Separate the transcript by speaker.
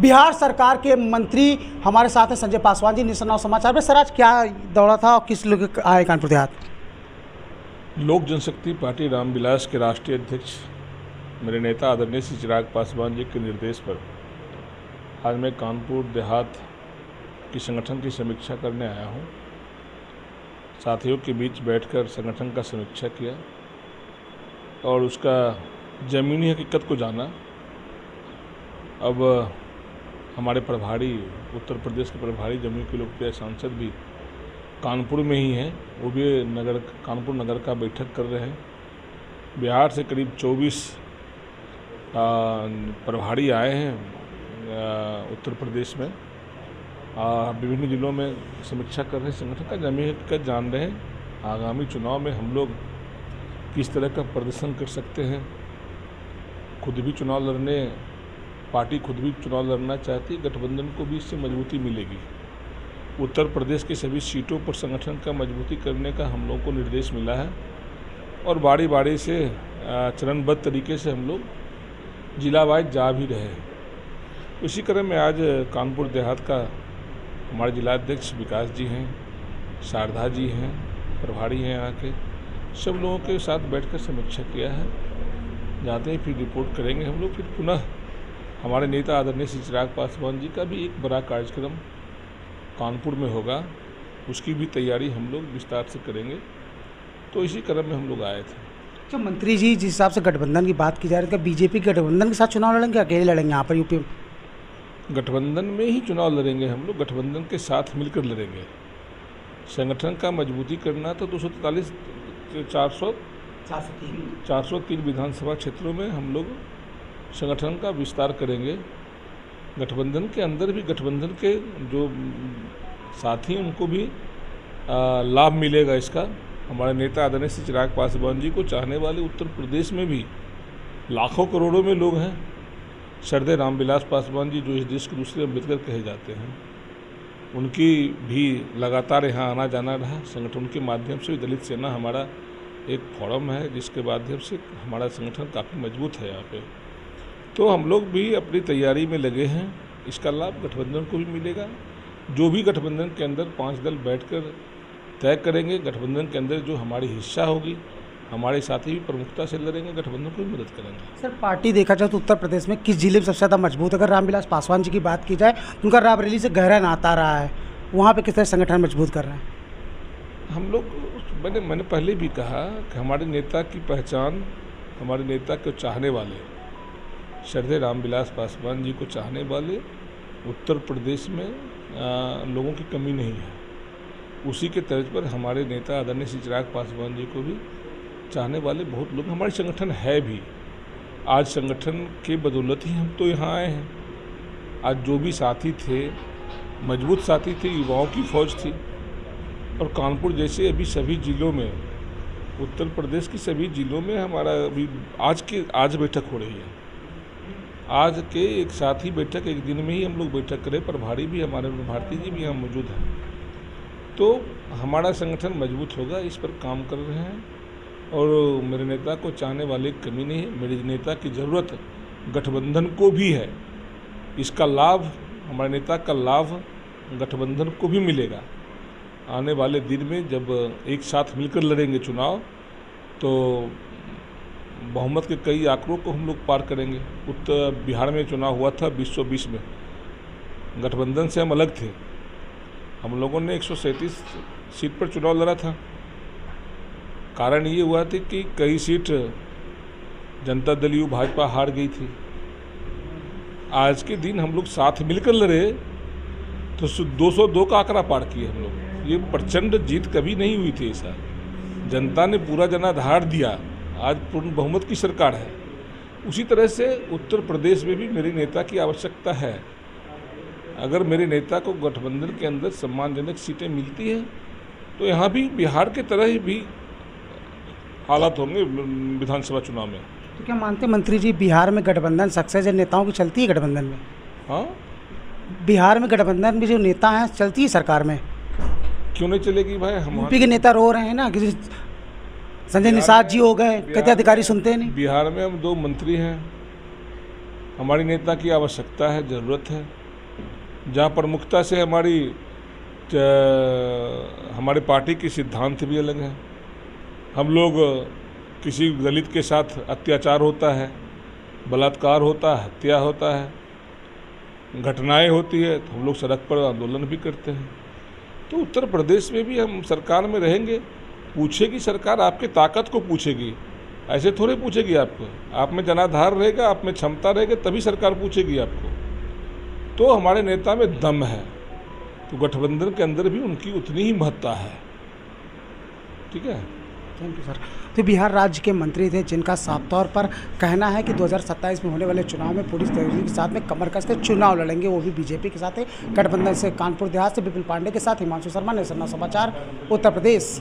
Speaker 1: बिहार सरकार के मंत्री हमारे साथ हैं संजय पासवान जी, नेशनल समाचार में। सर, आज क्या दौड़ा था और किस लोग आए कानपुर देहात?
Speaker 2: लोक जनशक्ति पार्टी रामविलास के राष्ट्रीय अध्यक्ष मेरे नेता आदरणीय श्री चिराग पासवान जी के निर्देश पर आज मैं कानपुर देहात की संगठन की समीक्षा करने आया हूं। साथियों के बीच बैठकर संगठन का समीक्षा किया और उसका ज़मीनी हकीकत को जाना। अब हमारे प्रभारी, उत्तर प्रदेश के प्रभारी जम्मू के लोकप्रिय सांसद भी कानपुर में ही हैं, वो भी कानपुर नगर का बैठक कर रहे हैं। बिहार से करीब 24 प्रभारी आए हैं उत्तर प्रदेश में, विभिन्न जिलों में समीक्षा कर रहे हैं, संगठन का ज़मीनी हकीकत जान रहे हैं। आगामी चुनाव में हम लोग किस तरह का प्रदर्शन कर सकते हैं। पार्टी खुद भी चुनाव लड़ना चाहती है, गठबंधन को भी इससे मजबूती मिलेगी। उत्तर प्रदेश की सभी सीटों पर संगठन का मजबूती करने का हम लोगों को निर्देश मिला है और बारी बारी से चरणबद्ध तरीके से हम लोग जिला वाइज जा भी रहे हैं। उसी क्रम में आज कानपुर देहात का हमारे जिलाध्यक्ष विकास जी हैं, शारदा जी हैं, प्रभारी हैं, यहाँ के सब लोगों के साथ बैठकर समीक्षा किया है। जाते ही फिर रिपोर्ट करेंगे हम लोग। फिर पुनः हमारे नेता आदरणीय श्री चिराग पासवान जी का भी एक बड़ा कार्यक्रम कानपुर में होगा, उसकी भी तैयारी हम लोग विस्तार से करेंगे। तो इसी क्रम में हम लोग आए थे।
Speaker 1: अच्छा, मंत्री जी, जिस हिसाब से गठबंधन की बात की जा रही है, बीजेपी गठबंधन के साथ चुनाव लड़ेंगे, अकेले लड़ेंगे यहाँ पर यूपी में?
Speaker 2: गठबंधन में ही चुनाव लड़ेंगे हम लोग, गठबंधन के साथ मिलकर लड़ेंगे। संगठन का मजबूती करना तो 243 403 विधानसभा क्षेत्रों में हम लोग संगठन का विस्तार करेंगे। गठबंधन के अंदर भी गठबंधन के जो साथी उनको भी लाभ मिलेगा इसका। हमारे नेता आदरणीय श्री चिराग पासवान जी को चाहने वाले उत्तर प्रदेश में भी लाखों करोड़ों में लोग हैं। श्रद्धेय रामविलास पासवान जी, जो इस देश के दूसरे अम्बेडकर कहे जाते हैं, उनकी भी लगातार यहाँ आना जाना रहा। संगठन के माध्यम से दलित सेना हमारा एक फोरम है, जिसके माध्यम से हमारा संगठन काफ़ी मजबूत है यहाँ पे। तो हम लोग भी अपनी तैयारी में लगे हैं। इसका लाभ गठबंधन को भी मिलेगा। जो भी गठबंधन के अंदर 5 दल बैठकर तय करेंगे, गठबंधन के अंदर जो हमारी हिस्सा होगी, हमारे साथी भी प्रमुखता से लड़ेंगे, गठबंधन को भी मदद करेंगे।
Speaker 1: सर, पार्टी देखा जाए तो उत्तर प्रदेश में किस जिले में सबसे ज़्यादा मजबूत? अगर रामविलास पासवान जी की बात की जाए तो उनका रायबरेली से गहरा नाता रहा है, वहाँ पर किस तरह संगठन मजबूत कर रहे हैं?
Speaker 2: हम लोग, मैंने पहले भी कहा कि हमारे नेता की पहचान, हमारे नेता को चाहने वाले, श्रद्धेय रामविलास पासवान जी को चाहने वाले उत्तर प्रदेश में लोगों की कमी नहीं है। उसी के तर्ज पर हमारे नेता आदरणीय श्री चिराग पासवान जी को भी चाहने वाले बहुत लोग हमारे संगठन है भी। आज संगठन के बदौलत ही हम तो यहाँ आए हैं। आज जो भी साथी थे, मजबूत साथी थे, युवाओं की फौज थी। और कानपुर जैसे अभी सभी जिलों में, उत्तर प्रदेश की सभी जिलों में हमारा अभी आज बैठक हो रही है। आज के एक साथ ही बैठक, एक दिन में ही हम लोग बैठक करें। प्रभारी भी हमारे भारती जी भी यहाँ मौजूद हैं। तो हमारा संगठन मजबूत होगा, इस पर काम कर रहे हैं। और मेरे नेता को चाहने वाले की कमी नहीं है। मेरे नेता की ज़रूरत गठबंधन को भी है। इसका लाभ, हमारे नेता का लाभ गठबंधन को भी मिलेगा। आने वाले दिन में जब एक साथ मिलकर लड़ेंगे चुनाव, तो बहुमत के कई आंकड़ों को हम लोग पार करेंगे। उत्तर बिहार में चुनाव हुआ था 2020 में, गठबंधन से हम अलग थे। हम लोगों ने 137 सीट पर चुनाव लड़ा था। कारण ये हुआ था कि कई सीट जनता दल यू भाजपा हार गई थी। आज के दिन हम लोग साथ मिलकर लड़े तो 202 का आंकड़ा पार किए हम लोग। ये प्रचंड जीत कभी नहीं हुई थी ऐसा। जनता ने पूरा जनाधार दिया। आज पूर्ण बहुमत की सरकार है। उसी तरह से उत्तर प्रदेश में भी मेरे नेता की आवश्यकता है। अगर मेरे नेता को गठबंधन के अंदर सम्मानजनक सीटें मिलती हैं तो यहाँ भी बिहार के तरह ही भी हालात होंगे विधानसभा चुनाव में।
Speaker 1: तो क्या मानते मंत्री जी, बिहार में गठबंधन सक्सेस है, नेताओं की चलती है गठबंधन में?
Speaker 2: हाँ,
Speaker 1: बिहार में गठबंधन में जो नेता हैं चलती है सरकार में?
Speaker 2: क्यों नहीं चलेगी भाई? हम
Speaker 1: यूपी के नेता रो रहे हैं ना कि संजय निषाद जी हो गए, कहते अधिकारी सुनते नहीं।
Speaker 2: बिहार में हम 2 मंत्री हैं, हमारी नेता की आवश्यकता है, ज़रूरत है। जहाँ प्रमुखता से हमारे पार्टी के सिद्धांत भी अलग हैं। हम लोग किसी दलित के साथ अत्याचार होता है, बलात्कार होता है, हत्या होता है, घटनाएं होती है तो हम लोग सड़क पर आंदोलन भी करते हैं। तो उत्तर प्रदेश में भी हम सरकार में रहेंगे, पूछेगी सरकार, आपके ताकत को पूछेगी, ऐसे थोड़े पूछेगी आपको। आप में जनाधार रहेगा, आप में क्षमता रहेगा, तभी सरकार पूछेगी आपको। तो हमारे नेता में दम है, तो गठबंधन के अंदर भी उनकी उतनी ही महत्ता है। ठीक है,
Speaker 1: थैंक यू सर। तो बिहार राज्य के मंत्री थे जिनका साफ तौर पर कहना है कि 2027 में होने वाले चुनाव में पूरी तैयारी के साथ में कमर कसकर चुनाव लड़ेंगे, वो भी बीजेपी के साथ है। गठबंधन से कानपुर देहात से विपुल पांडे के साथ हिमांशु शर्मा, नेशनल समाचार, उत्तर प्रदेश।